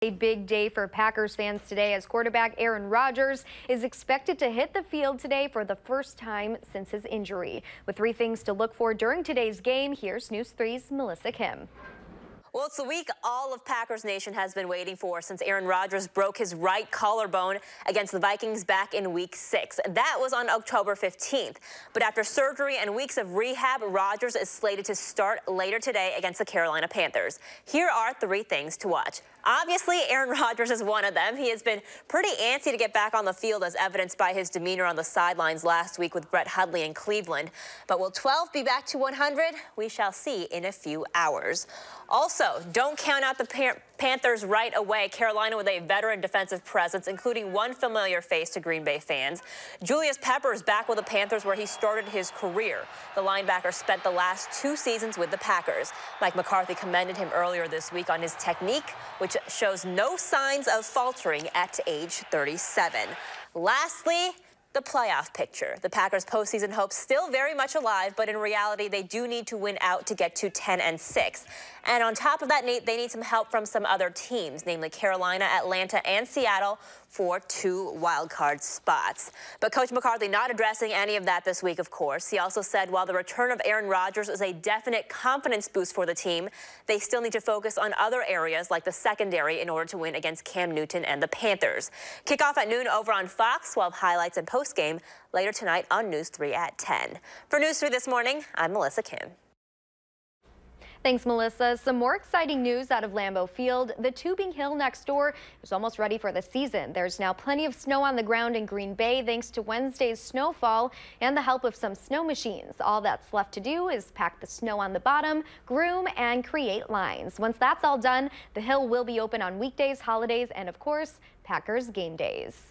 A big day for Packers fans today as quarterback Aaron Rodgers is expected to hit the field today for the first time since his injury. With three things to look for during today's game, here's News 3's Melissa Kim. Well, it's the week all of Packers Nation has been waiting for since Aaron Rodgers broke his right collarbone against the Vikings back in Week 6. That was on October 15th. But after surgery and weeks of rehab, Rodgers is slated to start later today against the Carolina Panthers. Here are three things to watch. Obviously, Aaron Rodgers is one of them. He has been pretty antsy to get back on the field, as evidenced by his demeanor on the sidelines last week with Brett Hundley in Cleveland. But will 12 be back to 100? We shall see in a few hours. Also, don't count out the Panthers right away. Carolina with a veteran defensive presence, including one familiar face to Green Bay fans. Julius Peppers back with the Panthers, where he started his career. The linebacker spent the last 2 seasons with the Packers. Mike McCarthy commended him earlier this week on his technique, which shows no signs of faltering at age 37. Lastly, the playoff picture. The Packers' postseason hopes still very much alive, but in reality, they do need to win out to get to 10-6. And on top of that, they need some help from some other teams, namely Carolina, Atlanta, and Seattle, for 2 wildcard spots. But Coach McCarthy not addressing any of that this week, of course. He also said while the return of Aaron Rodgers is a definite confidence boost for the team, they still need to focus on other areas like the secondary in order to win against Cam Newton and the Panthers. Kickoff at noon over on Fox, 12 highlights and postgame later tonight on News 3 at 10. For News 3 this morning, I'm Melissa Kim. Thanks, Melissa. Some more exciting news out of Lambeau Field. The tubing hill next door is almost ready for the season. There's now plenty of snow on the ground in Green Bay thanks to Wednesday's snowfall and the help of some snow machines. All that's left to do is pack the snow on the bottom, groom, and create lines. Once that's all done, the hill will be open on weekdays, holidays, and of course, Packers game days.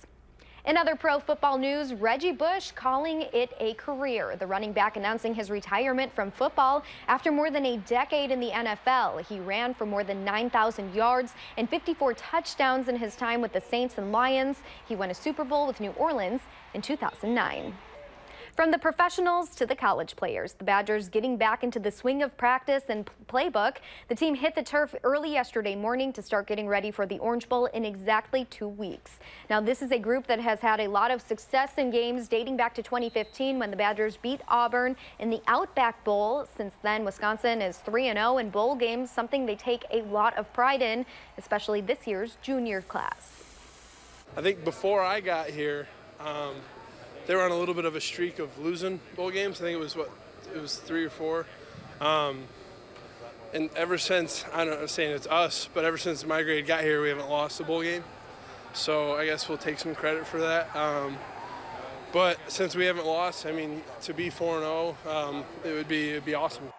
In other pro football news, Reggie Bush calling it a career. The running back announcing his retirement from football after more than a decade in the NFL. He ran for more than 9,000 yards and 54 touchdowns in his time with the Saints and Lions. He won a Super Bowl with New Orleans in 2009. From the professionals to the college players, the Badgers getting back into the swing of practice and playbook. The team hit the turf early yesterday morning to start getting ready for the Orange Bowl in exactly 2 weeks. Now, this is a group that has had a lot of success in games dating back to 2015 when the Badgers beat Auburn in the Outback Bowl. Since then, Wisconsin is 3-0 in bowl games, something they take a lot of pride in, especially this year's junior class. I think before I got here, they were on a little bit of a streak of losing bowl games. I think it was 3 or 4. And ever since, I'm not saying it's us, but ever since my grade got here, we haven't lost a bowl game. So I guess we'll take some credit for that. But since we haven't lost, I mean, to be 4-0, it'd be awesome.